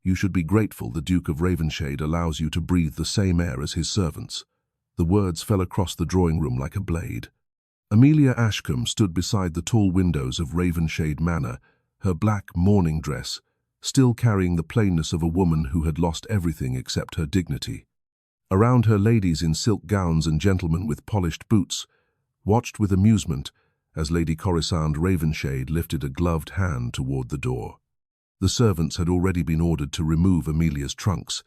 You should be grateful the Duke of Ravenshade allows you to breathe the same air as his servants." The words fell across the drawing room like a blade. Amelia Ashcombe stood beside the tall windows of Ravenshade Manor, her black mourning dress, still carrying the plainness of a woman who had lost everything except her dignity. Around her, ladies in silk gowns and gentlemen with polished boots watched with amusement as Lady Corisande Ravenshade lifted a gloved hand toward the door. The servants had already been ordered to remove Amelia's trunks.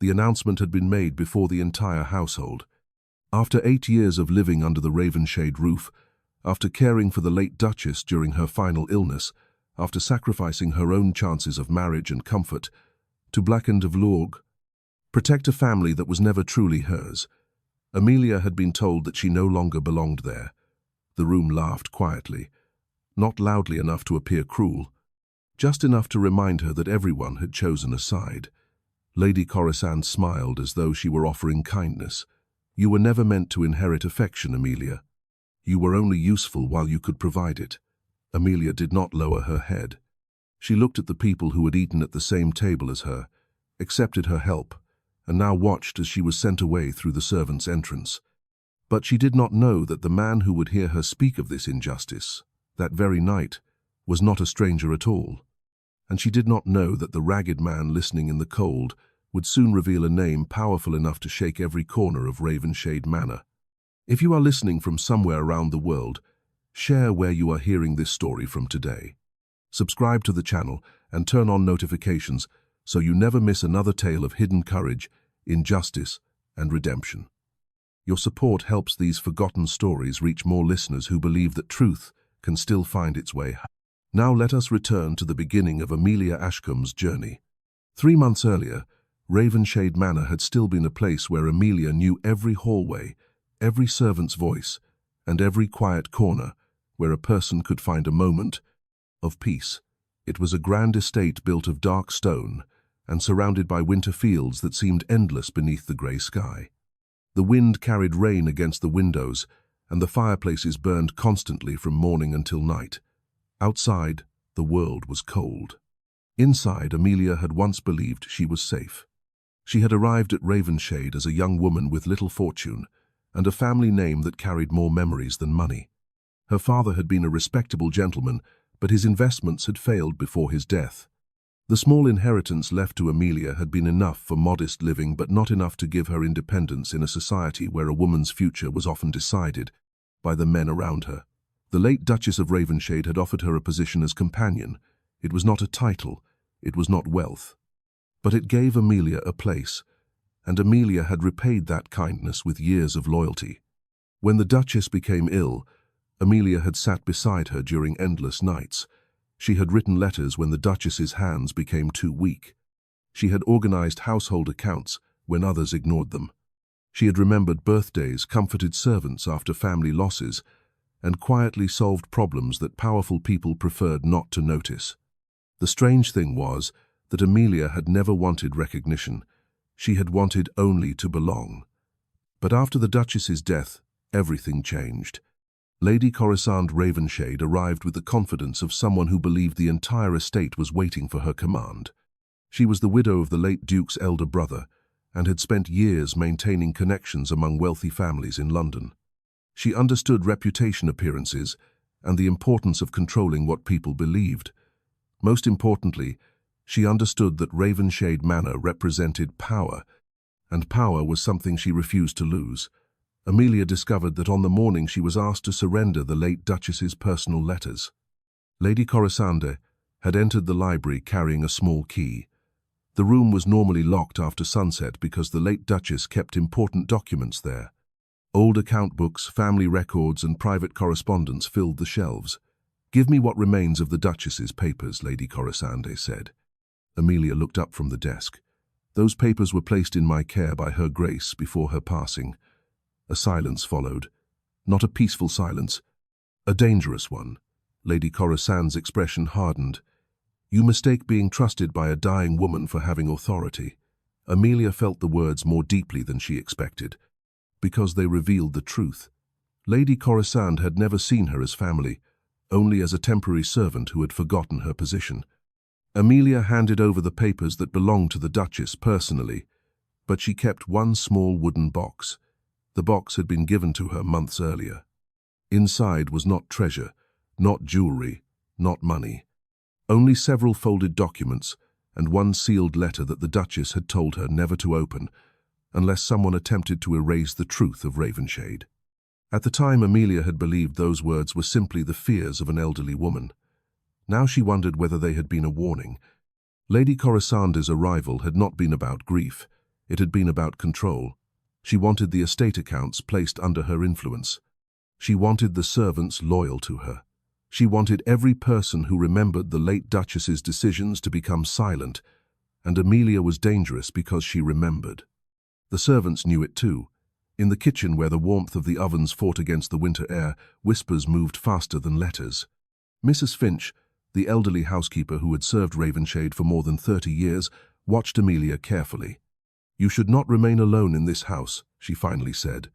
The announcement had been made before the entire household. After 8 years of living under the Ravenshade roof, after caring for the late Duchess during her final illness, after sacrificing her own chances of marriage and comfort to blacken de Vlorg, protect a family that was never truly hers, Amelia had been told that she no longer belonged there. The room laughed quietly, not loudly enough to appear cruel, just enough to remind her that everyone had chosen a side. Lady Corisande smiled as though she were offering kindness. "You were never meant to inherit affection, Amelia. You were only useful while you could provide it." Amelia did not lower her head. She looked at the people who had eaten at the same table as her, accepted her help, and now watched as she was sent away through the servants' entrance. But she did not know that the man who would hear her speak of this injustice, that very night, was not a stranger at all. And she did not know that the ragged man listening in the cold would soon reveal a name powerful enough to shake every corner of Ravenshade Manor. If you are listening from somewhere around the world, share where you are hearing this story from today. Subscribe to the channel and turn on notifications so you never miss another tale of hidden courage, injustice, and redemption. Your support helps these forgotten stories reach more listeners who believe that truth can still find its way. Now let us return to the beginning of Amelia Ashcombe's journey. 3 months earlier, Ravenshade Manor had still been a place where Amelia knew every hallway, every servant's voice, and every quiet corner where a person could find a moment of peace. It was a grand estate built of dark stone and surrounded by winter fields that seemed endless beneath the grey sky. The wind carried rain against the windows, and the fireplaces burned constantly from morning until night. Outside, the world was cold. Inside, Amelia had once believed she was safe. She had arrived at Ravenshade as a young woman with little fortune and a family name that carried more memories than money. Her father had been a respectable gentleman, but his investments had failed before his death. The small inheritance left to Amelia had been enough for modest living, but not enough to give her independence in a society where a woman's future was often decided by the men around her. The late Duchess of Ravenshade had offered her a position as companion. It was not a title, it was not wealth. But it gave Amelia a place, and Amelia had repaid that kindness with years of loyalty. When the Duchess became ill, Amelia had sat beside her during endless nights. She had written letters when the Duchess's hands became too weak. She had organized household accounts when others ignored them. She had remembered birthdays, comforted servants after family losses, and quietly solved problems that powerful people preferred not to notice. The strange thing was that Amelia had never wanted recognition. She had wanted only to belong. But after the Duchess's death, everything changed. Lady Corisande Ravenshade arrived with the confidence of someone who believed the entire estate was waiting for her command. She was the widow of the late Duke's elder brother and had spent years maintaining connections among wealthy families in London. She understood reputation appearances and the importance of controlling what people believed. Most importantly, she understood that Ravenshade Manor represented power, and power was something she refused to lose. Amelia discovered that on the morning she was asked to surrender the late Duchess's personal letters. Lady Corisande had entered the library carrying a small key. The room was normally locked after sunset because the late Duchess kept important documents there. Old account books, family records, and private correspondence filled the shelves. "Give me what remains of the Duchess's papers," Lady Corisande said. Amelia looked up from the desk. "Those papers were placed in my care by Her Grace before her passing." A silence followed. Not a peaceful silence, a dangerous one. Lady Corisande's expression hardened. "You mistake being trusted by a dying woman for having authority." Amelia felt the words more deeply than she expected, because they revealed the truth. Lady Corisande had never seen her as family, only as a temporary servant who had forgotten her position. Amelia handed over the papers that belonged to the Duchess personally, but she kept one small wooden box. The box had been given to her months earlier. Inside was not treasure, not jewelry, not money. Only several folded documents and one sealed letter that the Duchess had told her never to open unless someone attempted to erase the truth of Ravenshade. At the time, Amelia had believed those words were simply the fears of an elderly woman. Now she wondered whether they had been a warning. Lady Corisande's arrival had not been about grief. It had been about control. She wanted the estate accounts placed under her influence. She wanted the servants loyal to her. She wanted every person who remembered the late Duchess's decisions to become silent, and Amelia was dangerous because she remembered. The servants knew it too. In the kitchen, where the warmth of the ovens fought against the winter air, whispers moved faster than letters. Mrs. Finch, the elderly housekeeper who had served Ravenshade for more than 30 years, watched Amelia carefully. "You should not remain alone in this house," she finally said.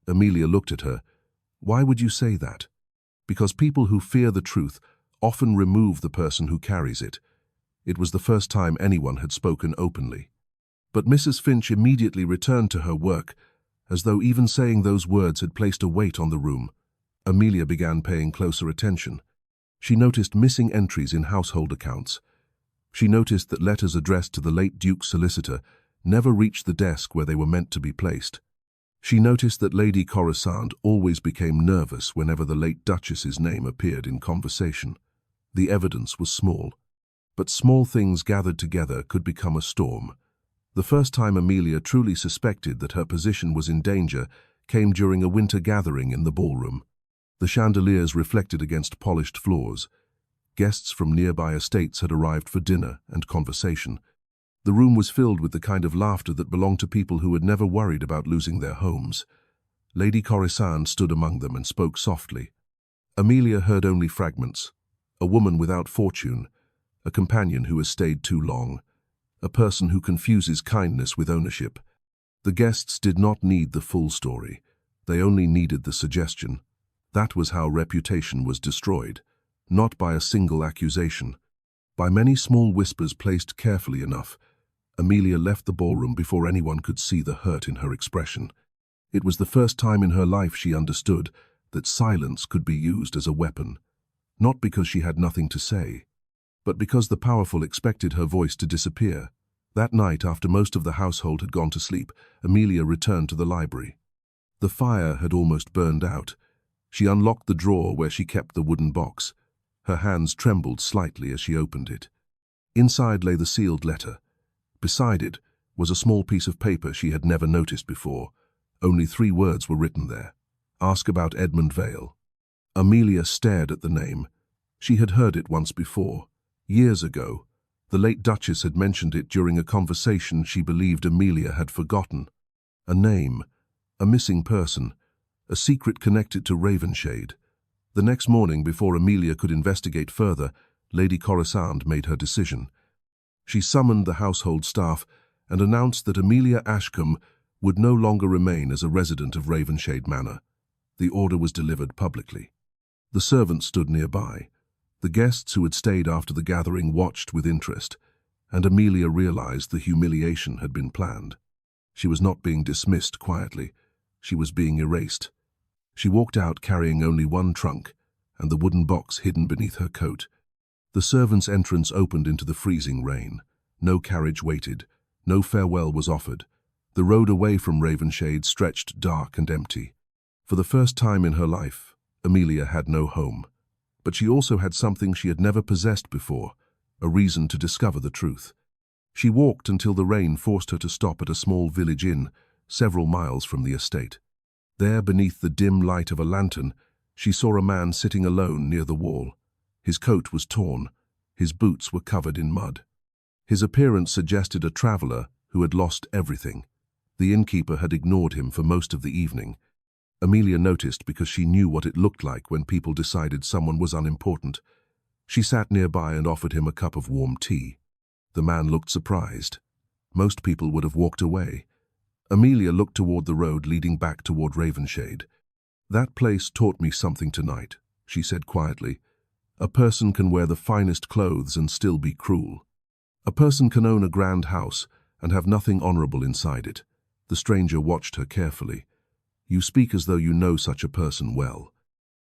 Amelia looked at her. "Why would you say that?" "Because people who fear the truth often remove the person who carries it." It was the first time anyone had spoken openly. But Mrs. Finch immediately returned to her work, as though even saying those words had placed a weight on the room. Amelia began paying closer attention. She noticed missing entries in household accounts. She noticed that letters addressed to the late Duke's solicitor never reached the desk where they were meant to be placed. She noticed that Lady Corisande always became nervous whenever the late Duchess's name appeared in conversation. The evidence was small, but small things gathered together could become a storm. The first time Amelia truly suspected that her position was in danger came during a winter gathering in the ballroom. The chandeliers reflected against polished floors. Guests from nearby estates had arrived for dinner and conversation. The room was filled with the kind of laughter that belonged to people who had never worried about losing their homes. Lady Corisande stood among them and spoke softly. Amelia heard only fragments. A woman without fortune, a companion who has stayed too long, a person who confuses kindness with ownership. The guests did not need the full story. They only needed the suggestion. That was how reputation was destroyed, not by a single accusation. By many small whispers placed carefully enough. Amelia left the ballroom before anyone could see the hurt in her expression. It was the first time in her life she understood that silence could be used as a weapon, not because she had nothing to say, but because the powerful expected her voice to disappear. That night, after most of the household had gone to sleep, Amelia returned to the library. The fire had almost burned out. She unlocked the drawer where she kept the wooden box. Her hands trembled slightly as she opened it. Inside lay the sealed letter. Beside it was a small piece of paper she had never noticed before. Only 3 words were written there. "Ask about Edmund Vale." Amelia stared at the name. She had heard it once before. Years ago, the late Duchess had mentioned it during a conversation she believed Amelia had forgotten. A name, a missing person, a secret connected to Ravenshade. The next morning, before Amelia could investigate further, Lady Corisande made her decision. She summoned the household staff and announced that Amelia Ashcombe would no longer remain as a resident of Ravenshade Manor. The order was delivered publicly. The servants stood nearby. The guests who had stayed after the gathering watched with interest, and Amelia realized the humiliation had been planned. She was not being dismissed quietly. She was being erased. She walked out carrying only one trunk and the wooden box hidden beneath her coat. The servants' entrance opened into the freezing rain. No carriage waited. No farewell was offered. The road away from Ravenshade stretched dark and empty. For the first time in her life, Amelia had no home. But she also had something she had never possessed before, a reason to discover the truth. She walked until the rain forced her to stop at a small village inn, several miles from the estate. There, beneath the dim light of a lantern, she saw a man sitting alone near the wall. His coat was torn. His boots were covered in mud. His appearance suggested a traveler who had lost everything. The innkeeper had ignored him for most of the evening. Amelia noticed because she knew what it looked like when people decided someone was unimportant. She sat nearby and offered him a cup of warm tea. The man looked surprised. Most people would have walked away. Amelia looked toward the road leading back toward Ravenshade. "That place taught me something tonight," she said quietly. A person can wear the finest clothes and still be cruel. A person can own a grand house and have nothing honorable inside it. The stranger watched her carefully. You speak as though you know such a person well.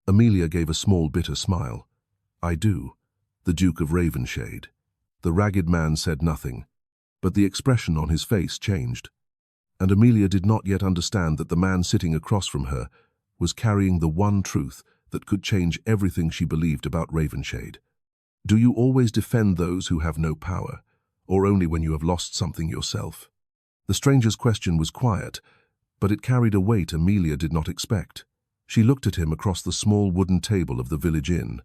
Amelia gave a small bitter smile. I do. The Duke of Ravenshade. The ragged man said nothing, but the expression on his face changed. And Amelia did not yet understand that the man sitting across from her was carrying the one truth that could change everything she believed about Ravenshade. Do you always defend those who have no power, or only when you have lost something yourself? The stranger's question was quiet, but it carried a weight Amelia did not expect. She looked at him across the small wooden table of the village inn.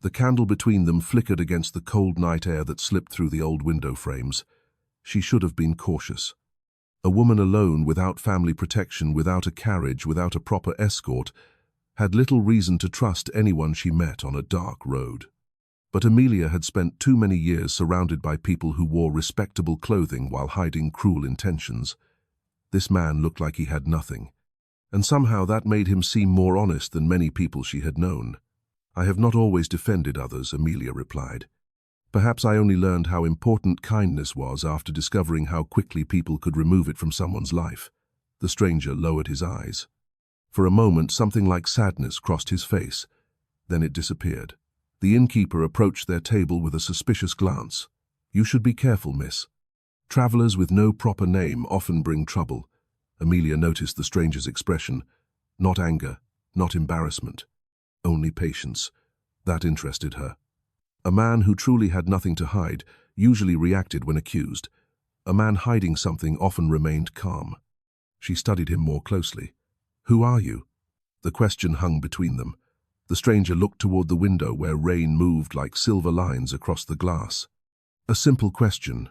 The candle between them flickered against the cold night air that slipped through the old window frames. She should have been cautious. A woman alone, without family protection, without a carriage, without a proper escort, had little reason to trust anyone she met on a dark road. But Amelia had spent too many years surrounded by people who wore respectable clothing while hiding cruel intentions. This man looked like he had nothing, and somehow that made him seem more honest than many people she had known. I have not always defended others, Amelia replied. Perhaps I only learned how important kindness was after discovering how quickly people could remove it from someone's life. The stranger lowered his eyes. For a moment, something like sadness crossed his face. Then it disappeared. The innkeeper approached their table with a suspicious glance. You should be careful, miss. Travelers with no proper name often bring trouble. Amelia noticed the stranger's expression. Not anger, not embarrassment. Only patience. That interested her. A man who truly had nothing to hide usually reacted when accused. A man hiding something often remained calm. She studied him more closely. Who are you? The question hung between them. The stranger looked toward the window where rain moved like silver lines across the glass. A simple question,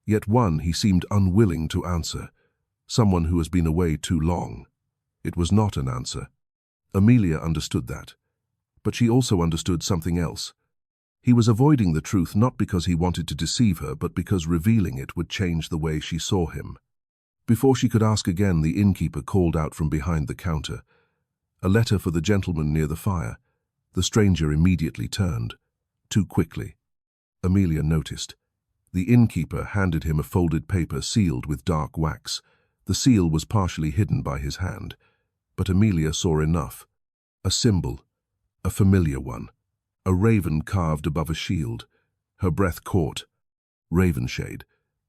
yet one he seemed unwilling to answer. Someone who has been away too long. It was not an answer. Amelia understood that. But she also understood something else. He was avoiding the truth not because he wanted to deceive her, but because revealing it would change the way she saw him. Before she could ask again, the innkeeper called out from behind the counter. A letter for the gentleman near the fire. The stranger immediately turned. Too quickly. Amelia noticed. The innkeeper handed him a folded paper sealed with dark wax. The seal was partially hidden by his hand. But Amelia saw enough. A symbol. A familiar one. A raven carved above a shield. Her breath caught. Ravenshade.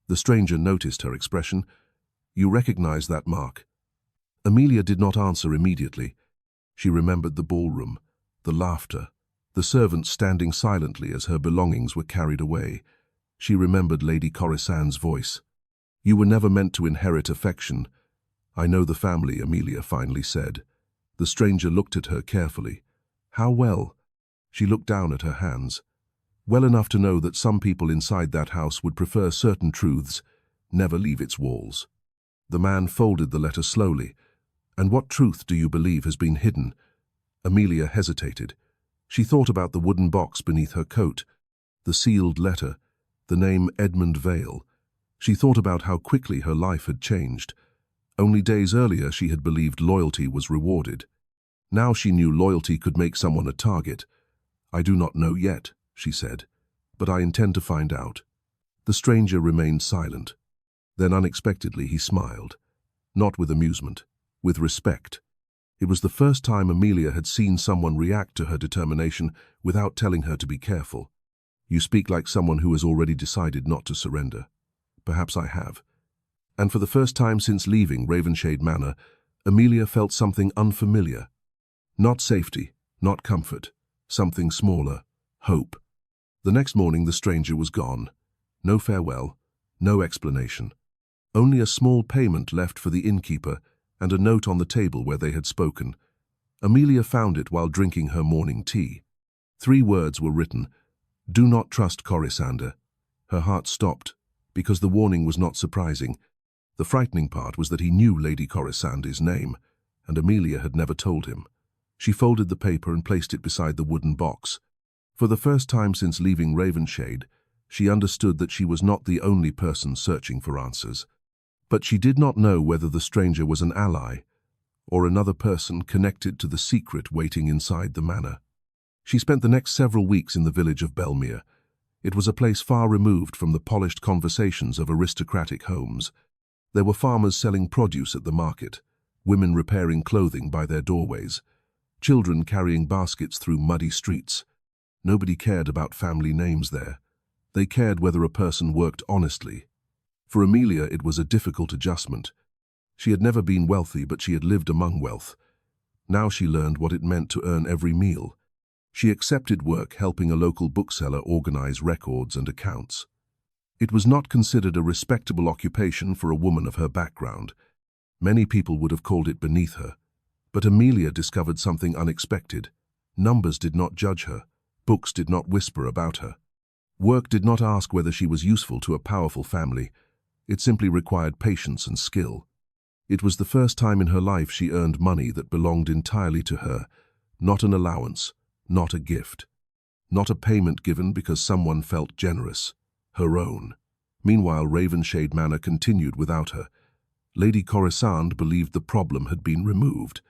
The stranger noticed her expression. You recognize that mark? Amelia did not answer immediately. She remembered the ballroom, the laughter, the servants standing silently as her belongings were carried away. She remembered Lady Corisand's voice. You were never meant to inherit affection. I know the family, Amelia finally said. The stranger looked at her carefully. How well? She looked down at her hands. Well enough to know that some people inside that house would prefer certain truths, never leave its walls. The man folded the letter slowly. And what truth do you believe has been hidden? Amelia hesitated. She thought about the wooden box beneath her coat, the sealed letter, the name Edmund Vale. She thought about how quickly her life had changed. Only days earlier she had believed loyalty was rewarded. Now she knew loyalty could make someone a target. I do not know yet, she said, but I intend to find out. The stranger remained silent. Then unexpectedly he smiled. Not with amusement, with respect. It was the first time Amelia had seen someone react to her determination without telling her to be careful. You speak like someone who has already decided not to surrender. Perhaps I have. And for the first time since leaving Ravenshade Manor, Amelia felt something unfamiliar. Not safety, not comfort, something smaller, hope. The next morning the stranger was gone. No farewell, no explanation. Only a small payment left for the innkeeper and a note on the table where they had spoken. Amelia found it while drinking her morning tea. 3 words were written. Do not trust Corisander. Her heart stopped, because the warning was not surprising. The frightening part was that he knew Lady Corisander's name, and Amelia had never told him. She folded the paper and placed it beside the wooden box. For the first time since leaving Ravenshade, she understood that she was not the only person searching for answers. But she did not know whether the stranger was an ally, or another person connected to the secret waiting inside the manor. She spent the next several weeks in the village of Belmere. It was a place far removed from the polished conversations of aristocratic homes. There were farmers selling produce at the market, women repairing clothing by their doorways, children carrying baskets through muddy streets. Nobody cared about family names there. They cared whether a person worked honestly. For Amelia, it was a difficult adjustment. She had never been wealthy, but she had lived among wealth. Now she learned what it meant to earn every meal. She accepted work helping a local bookseller organize records and accounts. It was not considered a respectable occupation for a woman of her background. Many people would have called it beneath her. But Amelia discovered something unexpected. Numbers did not judge her. Books did not whisper about her. Work did not ask whether she was useful to a powerful family. It simply required patience and skill. It was the first time in her life she earned money that belonged entirely to her, not an allowance, not a gift, not a payment given because someone felt generous, her own. Meanwhile, Ravenshade Manor continued without her. Lady Corisande believed the problem had been removed.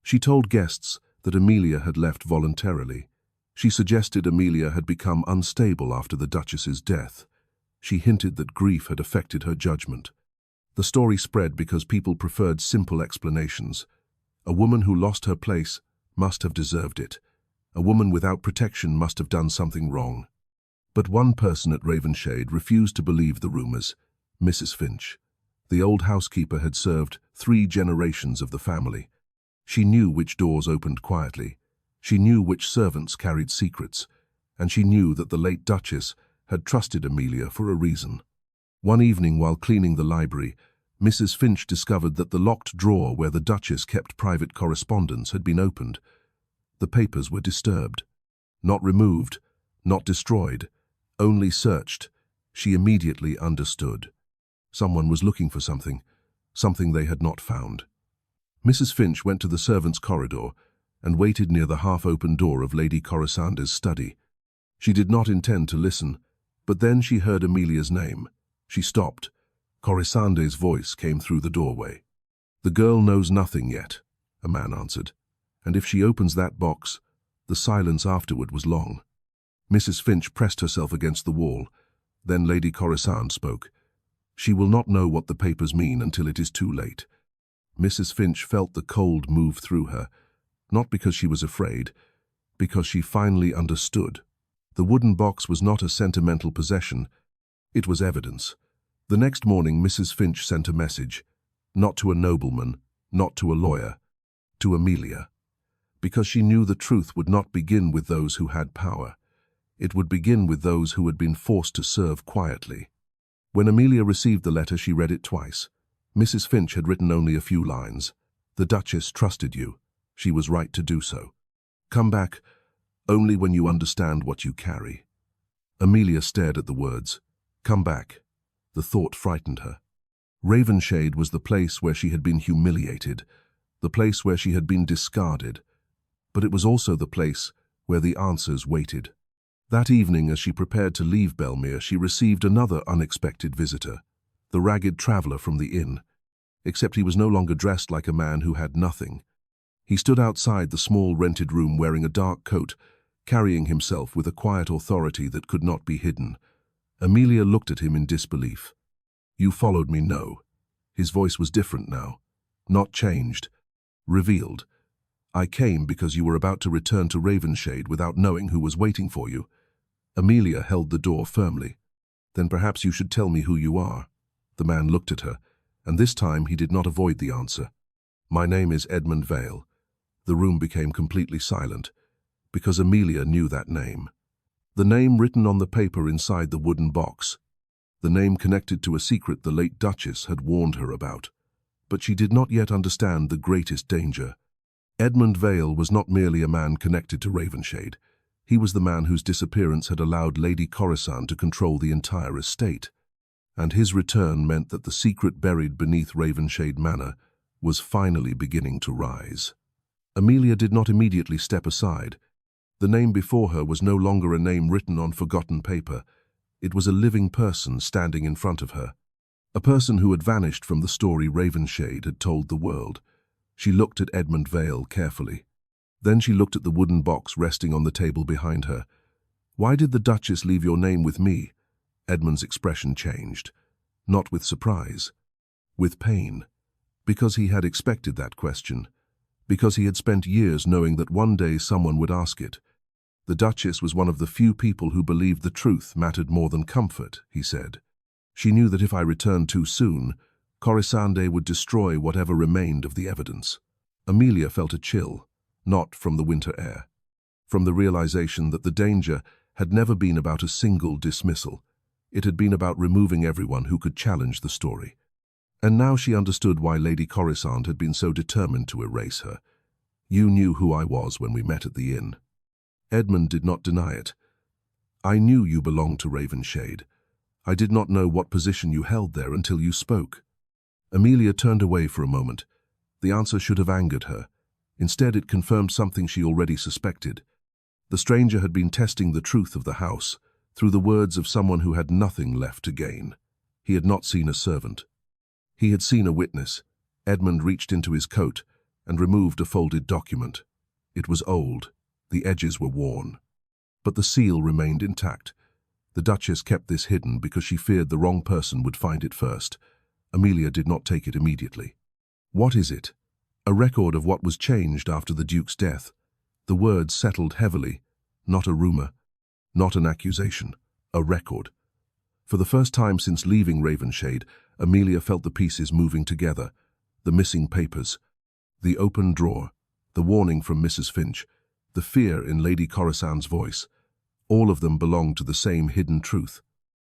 She told guests that Amelia had left voluntarily. She suggested Amelia had become unstable after the Duchess's death. She hinted that grief had affected her judgment. The story spread because people preferred simple explanations. A woman who lost her place must have deserved it. A woman without protection must have done something wrong. But one person at Ravenshade refused to believe the rumors, Mrs. Finch. The old housekeeper had served 3 generations of the family. She knew which doors opened quietly. She knew which servants carried secrets. And she knew that the late Duchess had trusted Amelia for a reason. One evening while cleaning the library, Mrs. Finch discovered that the locked drawer where the Duchess kept private correspondence had been opened. The papers were disturbed. Not removed, not destroyed, only searched. She immediately understood. Someone was looking for something they had not found. Mrs. Finch went to the servants' corridor and waited near the half-open door of Lady Corisande's study. She did not intend to listen, but then she heard Amelia's name. She stopped. Corisande's voice came through the doorway. "The girl knows nothing yet," a man answered. "And if she opens that box," the silence afterward was long. Mrs. Finch pressed herself against the wall. Then Lady Corisande spoke. "She will not know what the papers mean until it is too late." Mrs. Finch felt the cold move through her, not because she was afraid, because she finally understood. The wooden box was not a sentimental possession. It was evidence. The next morning, Mrs. Finch sent a message, not to a nobleman, not to a lawyer, to Amelia, because she knew the truth would not begin with those who had power. It would begin with those who had been forced to serve quietly. When Amelia received the letter, she read it twice. Mrs. Finch had written only a few lines. "The Duchess trusted you. She was right to do so. Come back only when you understand what you carry." Amelia stared at the words. Come back. The thought frightened her. Ravenshade was the place where she had been humiliated, the place where she had been discarded, but it was also the place where the answers waited. That evening, as she prepared to leave Belmere, she received another unexpected visitor, the ragged traveller from the inn, except he was no longer dressed like a man who had nothing. He stood outside the small rented room wearing a dark coat, carrying himself with a quiet authority that could not be hidden. Amelia looked at him in disbelief. "You followed me, no." His voice was different now, not changed, revealed. "I came because you were about to return to Ravenshade without knowing who was waiting for you." Amelia held the door firmly. "Then perhaps you should tell me who you are." The man looked at her, and this time he did not avoid the answer. "My name is Edmund Vale." The room became completely silent, because Amelia knew that name. The name written on the paper inside the wooden box. The name connected to a secret the late Duchess had warned her about. But she did not yet understand the greatest danger. Edmund Vale was not merely a man connected to Ravenshade. He was the man whose disappearance had allowed Lady Corisande to control the entire estate. And his return meant that the secret buried beneath Ravenshade Manor was finally beginning to rise. Amelia did not immediately step aside. The name before her was no longer a name written on forgotten paper. It was a living person standing in front of her. A person who had vanished from the story Ravenshade had told the world. She looked at Edmund Vale carefully. Then she looked at the wooden box resting on the table behind her. "Why did the Duchess leave your name with me?" Edmund's expression changed. Not with surprise. With pain. Because he had expected that question. Because he had spent years knowing that one day someone would ask it. "The Duchess was one of the few people who believed the truth mattered more than comfort," he said. "She knew that if I returned too soon, Corisande would destroy whatever remained of the evidence." Amelia felt a chill, not from the winter air. From the realization that the danger had never been about a single dismissal. It had been about removing everyone who could challenge the story. And now she understood why Lady Corisande had been so determined to erase her. "You knew who I was when we met at the inn." Edmund did not deny it. "I knew you belonged to Ravenshade. I did not know what position you held there until you spoke." Amelia turned away for a moment. The answer should have angered her. Instead, it confirmed something she already suspected. The stranger had been testing the truth of the house through the words of someone who had nothing left to gain. He had not seen a servant. He had seen a witness. Edmund reached into his coat and removed a folded document. It was old. The edges were worn. But the seal remained intact. The Duchess kept this hidden because she feared the wrong person would find it first. Amelia did not take it immediately. "What is it?" "A record of what was changed after the Duke's death." The words settled heavily. Not a rumor, not an accusation, a record. For the first time since leaving Ravenshade, Amelia felt the pieces moving together. The missing papers, the open drawer, the warning from Mrs. Finch, the fear in Lady Corisande's voice. All of them belonged to the same hidden truth.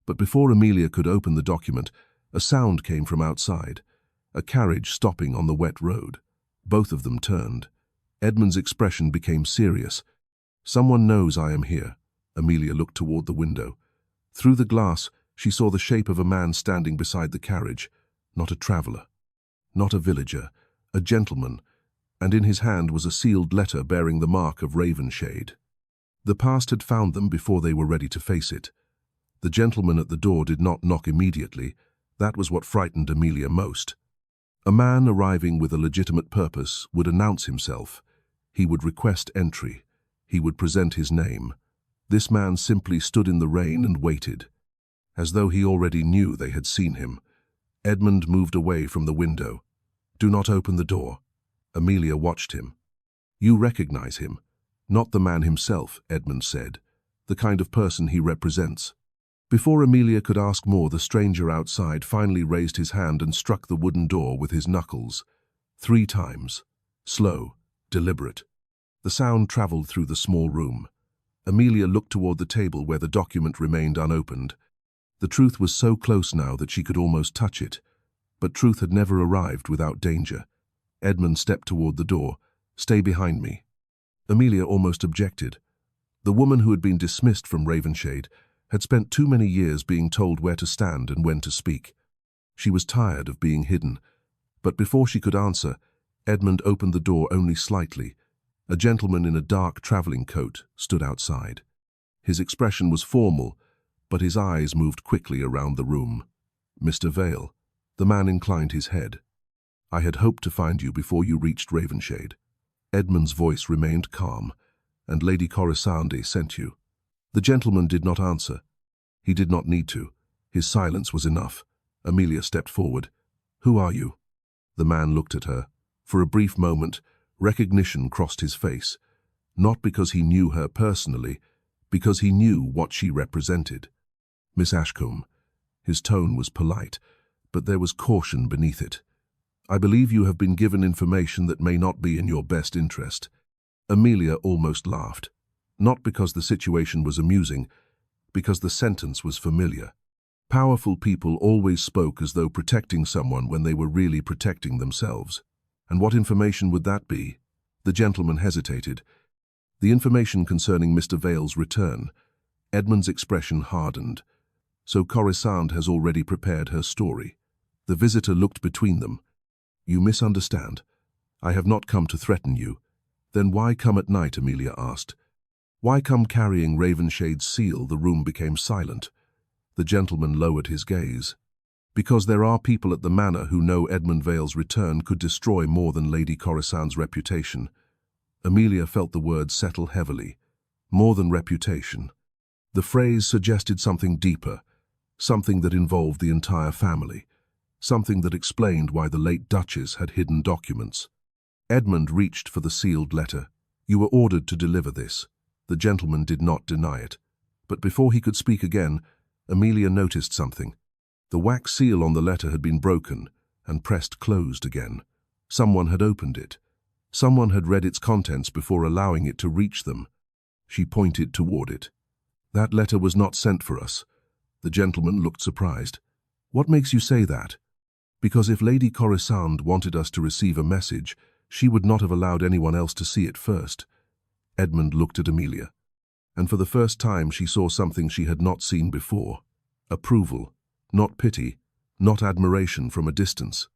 But before Amelia could open the document, a sound came from outside, a carriage stopping on the wet road. Both of them turned. Edmund's expression became serious. "Someone knows I am here." Amelia looked toward the window. Through the glass, she saw the shape of a man standing beside the carriage. Not a traveller, not a villager, a gentleman, and in his hand was a sealed letter bearing the mark of Ravenshade. The past had found them before they were ready to face it. The gentleman at the door did not knock immediately. That was what frightened Amelia most. A man arriving with a legitimate purpose would announce himself. He would request entry. He would present his name. This man simply stood in the rain and waited, as though he already knew they had seen him. Edmund moved away from the window. "Do not open the door." Amelia watched him. "You recognize him." "Not the man himself," Edmund said. "The kind of person he represents." Before Amelia could ask more, the stranger outside finally raised his hand and struck the wooden door with his knuckles. 3 times. Slow, deliberate. The sound traveled through the small room. Amelia looked toward the table where the document remained unopened. The truth was so close now that she could almost touch it. But truth had never arrived without danger. Edmund stepped toward the door. "Stay behind me." Amelia almost objected. The woman who had been dismissed from Ravenshade had spent too many years being told where to stand and when to speak. She was tired of being hidden. But before she could answer, Edmund opened the door only slightly. A gentleman in a dark travelling coat stood outside. His expression was formal, but his eyes moved quickly around the room. "Mr. Vale." The man inclined his head. "I had hoped to find you before you reached Ravenshade." Edmund's voice remained calm. "And Lady Corisande sent you." The gentleman did not answer. He did not need to. His silence was enough. Amelia stepped forward. "Who are you?" The man looked at her. For a brief moment, recognition crossed his face. Not because he knew her personally, because he knew what she represented. "Miss Ashcombe." His tone was polite, but there was caution beneath it. "I believe you have been given information that may not be in your best interest." Amelia almost laughed. Not because the situation was amusing, because the sentence was familiar. Powerful people always spoke as though protecting someone when they were really protecting themselves. And what information would that be? The gentleman hesitated. "The information concerning Mr. Vale's return." Edmund's expression hardened. "So Corisande has already prepared her story." The visitor looked between them. "You misunderstand. I have not come to threaten you." "Then why come at night?" Amelia asked. "Why come carrying Ravenshade's seal?" The room became silent. The gentleman lowered his gaze. "Because there are people at the manor who know Edmund Vale's return could destroy more than Lady Corisande's reputation." Amelia felt the words settle heavily. More than reputation. The phrase suggested something deeper, something that involved the entire family, something that explained why the late Duchess had hidden documents. Edmund reached for the sealed letter. "You were ordered to deliver this." The gentleman did not deny it. But before he could speak again, Amelia noticed something. The wax seal on the letter had been broken and pressed closed again. Someone had opened it. Someone had read its contents before allowing it to reach them. She pointed toward it. "That letter was not sent for us." The gentleman looked surprised. "What makes you say that?" "Because if Lady Corisande wanted us to receive a message, she would not have allowed anyone else to see it first." Edmund looked at Amelia, and for the first time she saw something she had not seen before. Approval, not pity, not admiration from a distance.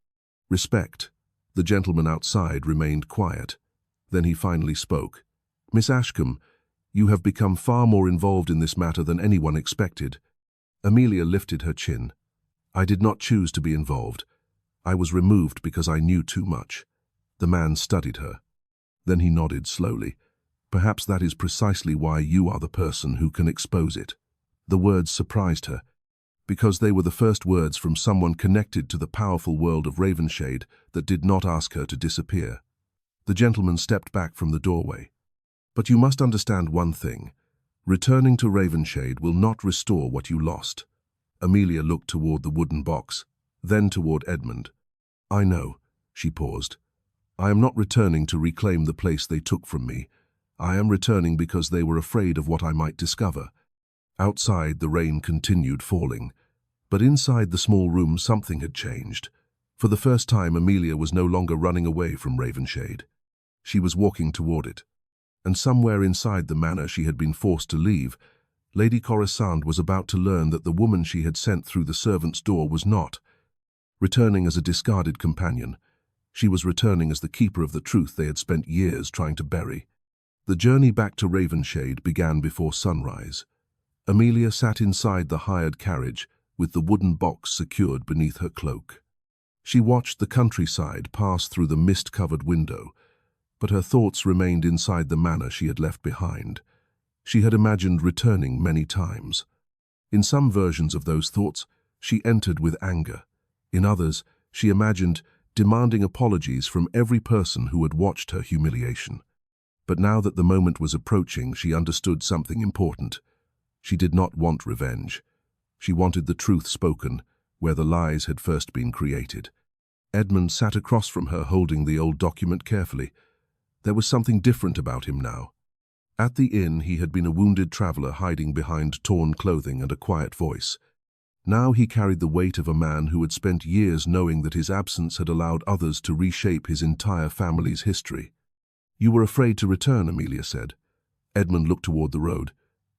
Respect. The gentleman outside remained quiet. Then he finally spoke. "Miss Ashcombe, you have become far more involved in this matter than anyone expected." Amelia lifted her chin. "I did not choose to be involved. I was removed because I knew too much." The man studied her. Then he nodded slowly. "Perhaps that is precisely why you are the person who can expose it." The words surprised her, because they were the first words from someone connected to the powerful world of Ravenshade that did not ask her to disappear. The gentleman stepped back from the doorway. "But you must understand one thing. Returning to Ravenshade will not restore what you lost." Amelia looked toward the wooden box, then toward Edmund. "I know." She paused. "I am not returning to reclaim the place they took from me. I am returning because they were afraid of what I might discover." Outside, the rain continued falling. But inside the small room, something had changed. For the first time, Amelia was no longer running away from Ravenshade. She was walking toward it. And somewhere inside the manor she had been forced to leave, Lady Corisande was about to learn that the woman she had sent through the servant's door was not returning as a discarded companion. She was returning as the keeper of the truth they had spent years trying to bury. The journey back to Ravenshade began before sunrise. Amelia sat inside the hired carriage, with the wooden box secured beneath her cloak. She watched the countryside pass through the mist-covered window, but her thoughts remained inside the manor she had left behind. She had imagined returning many times. In some versions of those thoughts, she entered with anger. In others, she imagined demanding apologies from every person who had watched her humiliation. But now that the moment was approaching, she understood something important. She did not want revenge. She wanted the truth spoken, where the lies had first been created. Edmund sat across from her, holding the old document carefully. There was something different about him now. At the inn, he had been a wounded traveler hiding behind torn clothing and a quiet voice. Now he carried the weight of a man who had spent years knowing that his absence had allowed others to reshape his entire family's history. "You were afraid to return," Amelia said. Edmund looked toward the road.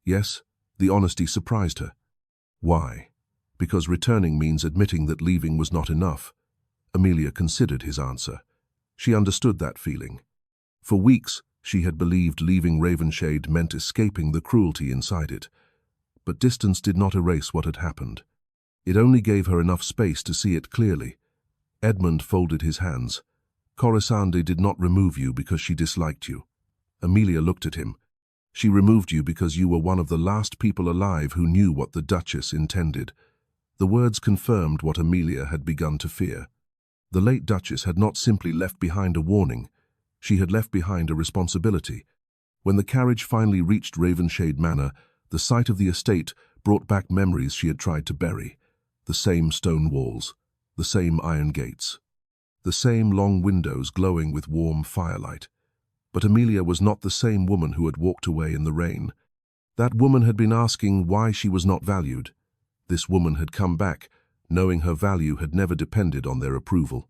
"Yes." The honesty surprised her. "Why?" "Because returning means admitting that leaving was not enough." Amelia considered his answer. She understood that feeling. For weeks, she had believed leaving Ravenshade meant escaping the cruelty inside it. But distance did not erase what had happened. It only gave her enough space to see it clearly. Edmund folded his hands. "Corisande did not remove you because she disliked you." Amelia looked at him. "She removed you because you were one of the last people alive who knew what the Duchess intended." The words confirmed what Amelia had begun to fear. The late Duchess had not simply left behind a warning. She had left behind a responsibility. When the carriage finally reached Ravenshade Manor, the sight of the estate brought back memories she had tried to bury. The same stone walls, the same iron gates, the same long windows glowing with warm firelight. But Amelia was not the same woman who had walked away in the rain. That woman had been asking why she was not valued. This woman had come back, knowing her value had never depended on their approval.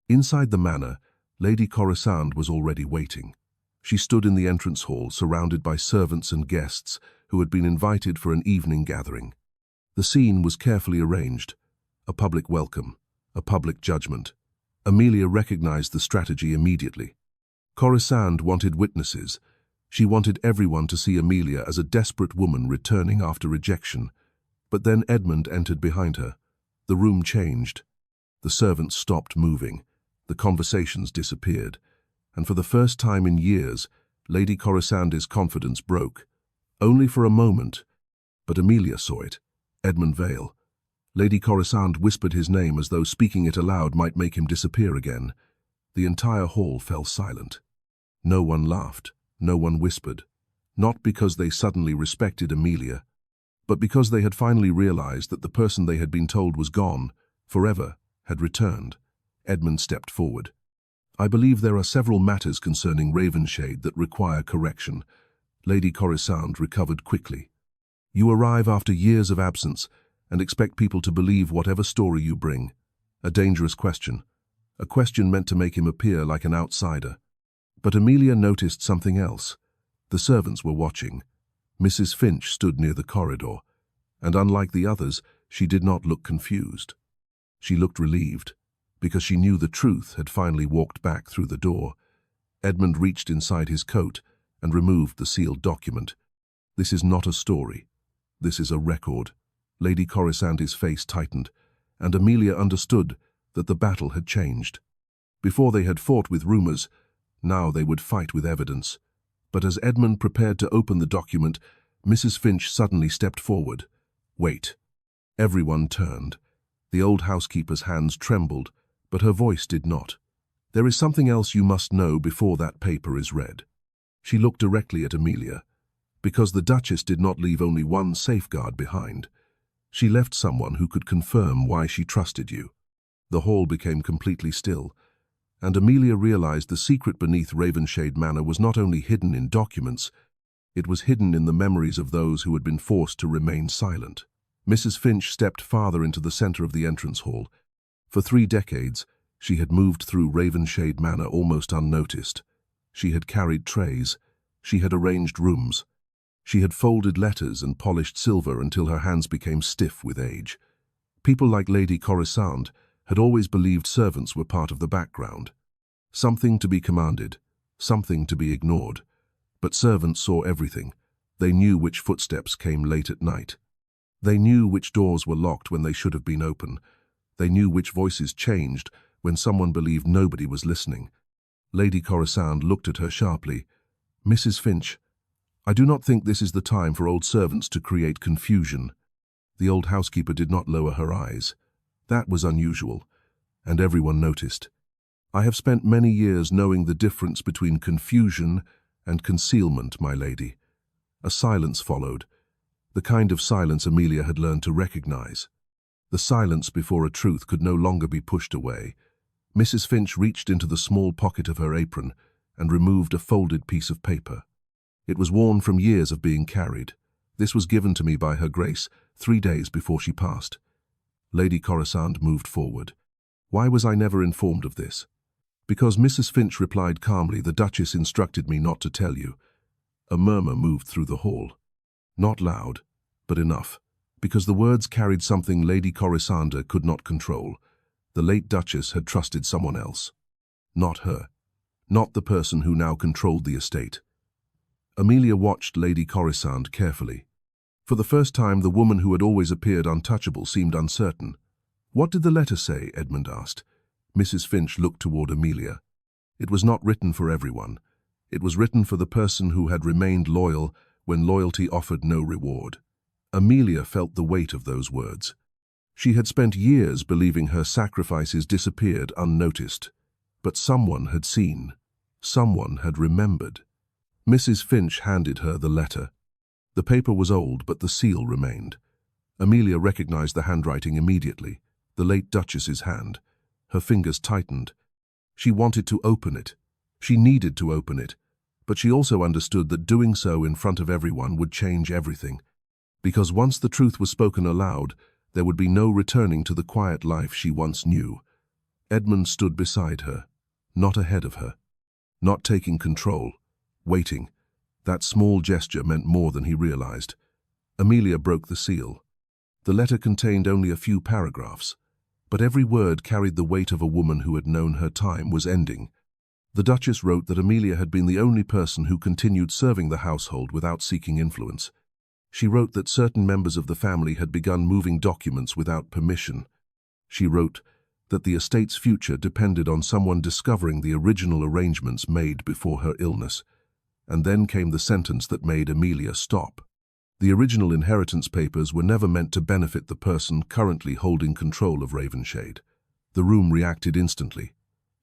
Inside the manor, Lady Corisande was already waiting. She stood in the entrance hall, surrounded by servants and guests who had been invited for an evening gathering. The scene was carefully arranged. A public welcome, a public judgment. Amelia recognized the strategy immediately. Corisande wanted witnesses. She wanted everyone to see Amelia as a desperate woman returning after rejection. But then Edmund entered behind her. The room changed. The servants stopped moving. The conversations disappeared. and for the first time in years, Lady Corisande's confidence broke. Only for a moment, but Amelia saw it. Edmund Vale. Lady Corisande whispered his name as though speaking it aloud might make him disappear again. The entire hall fell silent. No one laughed, no one whispered, not because they suddenly respected Amelia, but because they had finally realized that the person they had been told was gone, forever, had returned. Edmund stepped forward. I believe there are several matters concerning Ravenshade that require correction. Lady Corisande recovered quickly. You arrive after years of absence and expect people to believe whatever story you bring. A dangerous question. A question meant to make him appear like an outsider. But Amelia noticed something else. The servants were watching. Mrs. Finch stood near the corridor, and unlike the others, she did not look confused. She looked relieved, because she knew the truth had finally walked back through the door. Edmund reached inside his coat and removed the sealed document. This is not a story. This is a record. Lady Corisande's face tightened, and Amelia understood that the battle had changed. Before they had fought with rumors, now they would fight with evidence. But as Edmund prepared to open the document, Mrs. Finch suddenly stepped forward. Wait. Everyone turned. The old housekeeper's hands trembled, but her voice did not. There is something else you must know before that paper is read. She looked directly at Amelia, because the Duchess did not leave only one safeguard behind. She left someone who could confirm why she trusted you. The hall became completely still, and Amelia realized the secret beneath Ravenshade Manor was not only hidden in documents, it was hidden in the memories of those who had been forced to remain silent. Mrs. Finch stepped farther into the center of the entrance hall. For 3 decades, she had moved through Ravenshade Manor almost unnoticed. She had carried trays. She had arranged rooms. She had folded letters and polished silver until her hands became stiff with age. People like Lady Corisande had always believed servants were part of the background. Something to be commanded, something to be ignored. But servants saw everything. They knew which footsteps came late at night. They knew which doors were locked when they should have been open. They knew which voices changed when someone believed nobody was listening. Lady Corisande looked at her sharply. Mrs. Finch, I do not think this is the time for old servants to create confusion. The old housekeeper did not lower her eyes. That was unusual, and everyone noticed. I have spent many years knowing the difference between confusion and concealment, my lady. A silence followed, the kind of silence Amelia had learned to recognize. The silence before a truth could no longer be pushed away. Mrs. Finch reached into the small pocket of her apron and removed a folded piece of paper. It was worn from years of being carried. This was given to me by Her Grace 3 days before she passed. Lady Corisande moved forward. Why was I never informed of this? Because Mrs. Finch replied calmly, the Duchess instructed me not to tell you. A murmur moved through the hall. Not loud, but enough, because the words carried something Lady Corisande could not control. The late Duchess had trusted someone else. Not her. Not the person who now controlled the estate. Amelia watched Lady Corisande carefully. For the first time, the woman who had always appeared untouchable seemed uncertain. What did the letter say? Edmund asked. Mrs. Finch looked toward Amelia. It was not written for everyone. It was written for the person who had remained loyal when loyalty offered no reward. Amelia felt the weight of those words. She had spent years believing her sacrifices disappeared unnoticed. But someone had seen. Someone had remembered. Mrs. Finch handed her the letter. The paper was old, but the seal remained. Amelia recognized the handwriting immediately, the late Duchess's hand. Her fingers tightened. She wanted to open it. She needed to open it. But she also understood that doing so in front of everyone would change everything. Because once the truth was spoken aloud, there would be no returning to the quiet life she once knew. Edmund stood beside her, not ahead of her, not taking control, waiting. That small gesture meant more than he realized. Amelia broke the seal. The letter contained only a few paragraphs, but every word carried the weight of a woman who had known her time was ending. The Duchess wrote that Amelia had been the only person who continued serving the household without seeking influence. She wrote that certain members of the family had begun moving documents without permission. She wrote that the estate's future depended on someone discovering the original arrangements made before her illness. And then came the sentence that made Amelia stop. The original inheritance papers were never meant to benefit the person currently holding control of Ravenshade. The room reacted instantly.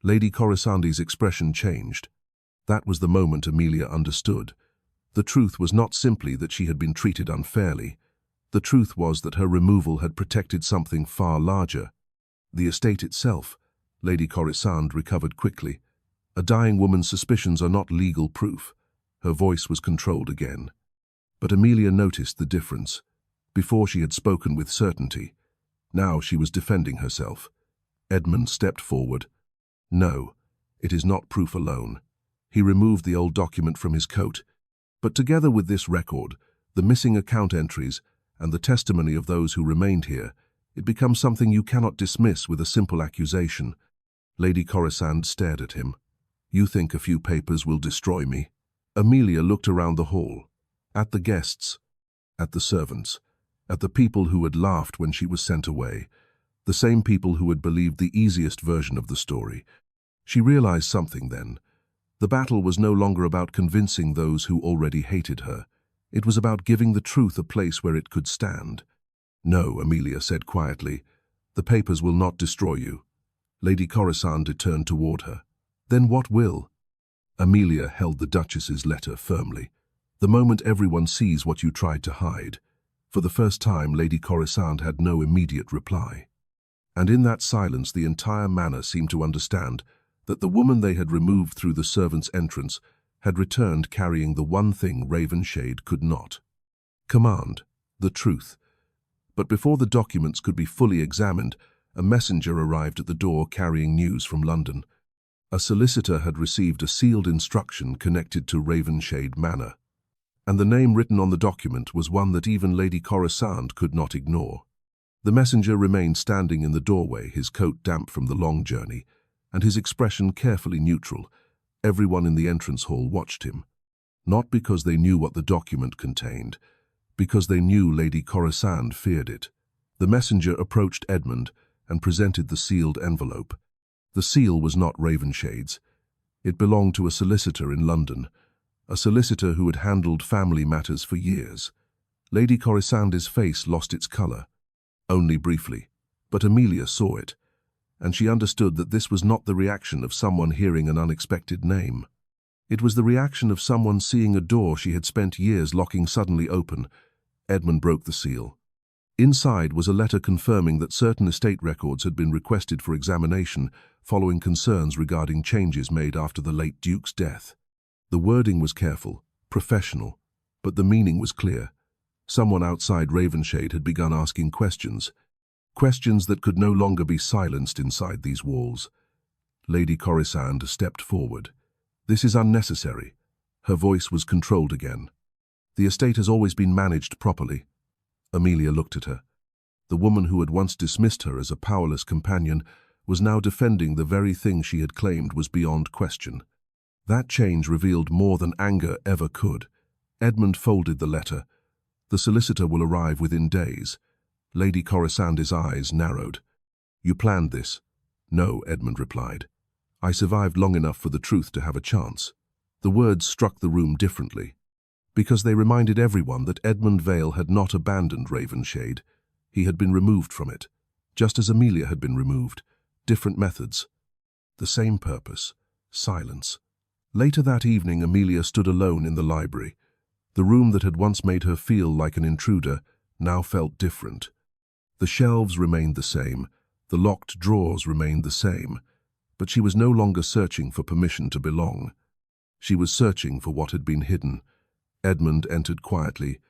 Lady Corisande's expression changed. That was the moment Amelia understood. The truth was not simply that she had been treated unfairly. The truth was that her removal had protected something far larger. The estate itself. Lady Corisande recovered quickly. A dying woman's suspicions are not legal proof. Her voice was controlled again. But Amelia noticed the difference. Before she had spoken with certainty. Now she was defending herself. Edmund stepped forward. No, it is not proof alone. He removed the old document from his coat. But together with this record, the missing account entries, and the testimony of those who remained here, it becomes something you cannot dismiss with a simple accusation. Lady Corisande stared at him. You think a few papers will destroy me? Amelia looked around the hall. At the guests, at the servants, at the people who had laughed when she was sent away, the same people who had believed the easiest version of the story. She realized something then. The battle was no longer about convincing those who already hated her. It was about giving the truth a place where it could stand. No, Amelia said quietly, the papers will not destroy you. Lady Corisande turned toward her. Then what will? Amelia held the Duchess's letter firmly. The moment everyone sees what you tried to hide. For the first time, Lady Corisande had no immediate reply. And in that silence, the entire manor seemed to understand that the woman they had removed through the servant's entrance had returned carrying the one thing Ravenshade could not. Command, the truth. But before the documents could be fully examined, a messenger arrived at the door carrying news from London. A solicitor had received a sealed instruction connected to Ravenshade Manor. And the name written on the document was one that even Lady Corisande could not ignore. The messenger remained standing in the doorway, his coat damp from the long journey, and his expression carefully neutral. Everyone in the entrance hall watched him, not because they knew what the document contained, because they knew Lady Corisande feared it. The messenger approached Edmund and presented the sealed envelope. The seal was not Ravenshade's. It belonged to a solicitor in London, a solicitor who had handled family matters for years. Lady Corisande's face lost its colour, only briefly, but Amelia saw it, and she understood that this was not the reaction of someone hearing an unexpected name. It was the reaction of someone seeing a door she had spent years locking suddenly open. Edmund broke the seal. Inside was a letter confirming that certain estate records had been requested for examination following concerns regarding changes made after the late Duke's death. The wording was careful, professional, but the meaning was clear. Someone outside Ravenshade had begun asking questions. Questions that could no longer be silenced inside these walls. Lady Corisande stepped forward. This is unnecessary. Her voice was controlled again. The estate has always been managed properly. Amelia looked at her. The woman who had once dismissed her as a powerless companion was now defending the very thing she had claimed was beyond question. That change revealed more than anger ever could. Edmund folded the letter. The solicitor will arrive within days. Lady Corisande's eyes narrowed. You planned this? No, Edmund replied. I survived long enough for the truth to have a chance. The words struck the room differently, because they reminded everyone that Edmund Vale had not abandoned Ravenshade. He had been removed from it, just as Amelia had been removed. Different methods. The same purpose. Silence. Later that evening, Amelia stood alone in the library. The room that had once made her feel like an intruder now felt different. The shelves remained the same, the locked drawers remained the same, but she was no longer searching for permission to belong. She was searching for what had been hidden. Edmund entered quietly.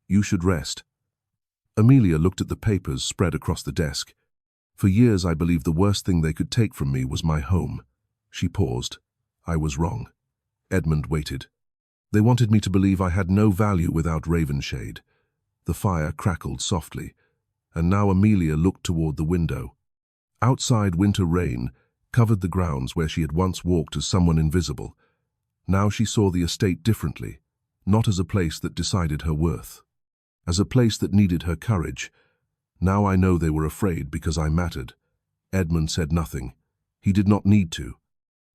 You should rest. Amelia looked at the papers spread across the desk. For years I believed the worst thing they could take from me was my home. She paused. I was wrong. Edmund waited. They wanted me to believe I had no value without Ravenshade. The fire crackled softly, and now Amelia looked toward the window. Outside, winter rain covered the grounds where she had once walked as someone invisible. Now she saw the estate differently, not as a place that decided her worth, as a place that needed her courage. Now I know they were afraid because I mattered. Edmund said nothing. He did not need to.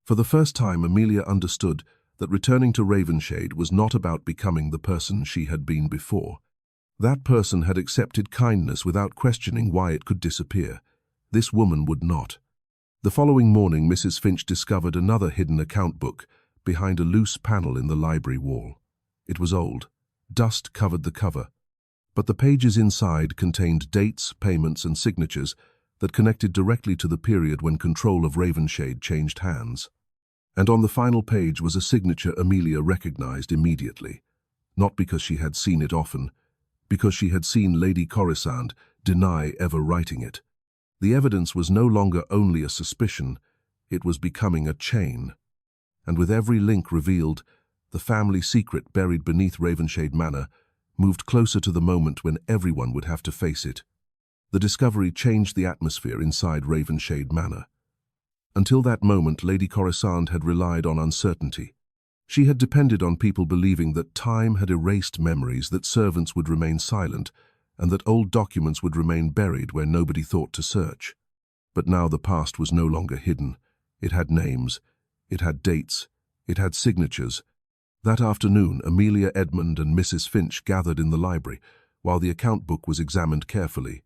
For the first time, Amelia understood that returning to Ravenshade was not about becoming the person she had been before. That person had accepted kindness without questioning why it could disappear. This woman would not. The following morning, Mrs. Finch discovered another hidden account book behind a loose panel in the library wall. It was old. Dust covered the cover, but the pages inside contained dates, payments, and signatures that connected directly to the period when control of Ravenshade changed hands. And on the final page was a signature Amelia recognized immediately, not because she had seen it often, because she had seen Lady Corisande deny ever writing it. The evidence was no longer only a suspicion, it was becoming a chain. And with every link revealed, the family secret buried beneath Ravenshade Manor moved closer to the moment when everyone would have to face it. The discovery changed the atmosphere inside Ravenshade Manor. Until that moment, Lady Corisande had relied on uncertainty. She had depended on people believing that time had erased memories, that servants would remain silent, and that old documents would remain buried where nobody thought to search. But now the past was no longer hidden. It had names, it had dates, it had signatures. That afternoon, Amelia, Edmund, and Mrs. Finch gathered in the library, while the account book was examined carefully.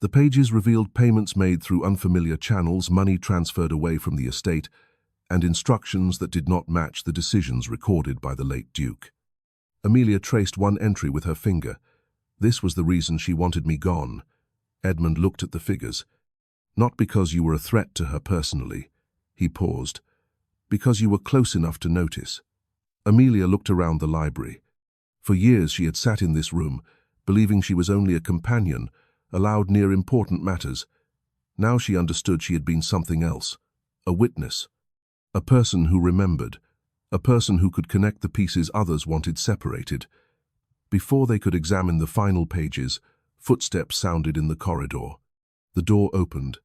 The pages revealed payments made through unfamiliar channels, money transferred away from the estate, and instructions that did not match the decisions recorded by the late Duke. Amelia traced one entry with her finger. This was the reason she wanted me gone. Edmund looked at the figures. Not because you were a threat to her personally. He paused. Because you were close enough to notice. Amelia looked around the library. For years she had sat in this room, believing she was only a companion, allowed near important matters. Now she understood she had been something else. A witness. A person who remembered. A person who could connect the pieces others wanted separated. Before they could examine the final pages, footsteps sounded in the corridor. The door opened.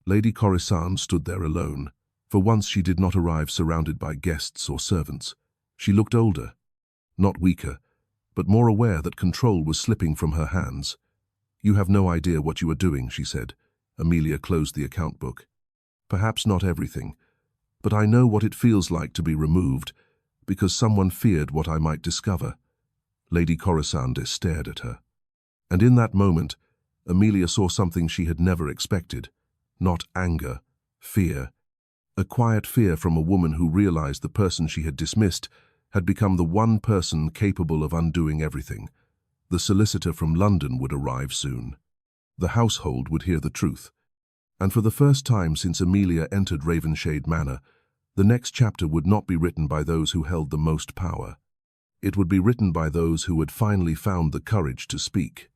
Lady Corisande stood there alone. For once she did not arrive surrounded by guests or servants. She looked older, not weaker, but more aware that control was slipping from her hands. "You have no idea what you are doing," she said. Amelia closed the account book. "Perhaps not everything, but I know what it feels like to be removed, because someone feared what I might discover." Lady Corisande stared at her. And in that moment, Amelia saw something she had never expected. Not anger, fear. A quiet fear from a woman who realized the person she had dismissed had become the one person capable of undoing everything. The solicitor from London would arrive soon. The household would hear the truth. And for the first time since Amelia entered Ravenshade Manor, the next chapter would not be written by those who held the most power. It would be written by those who had finally found the courage to speak.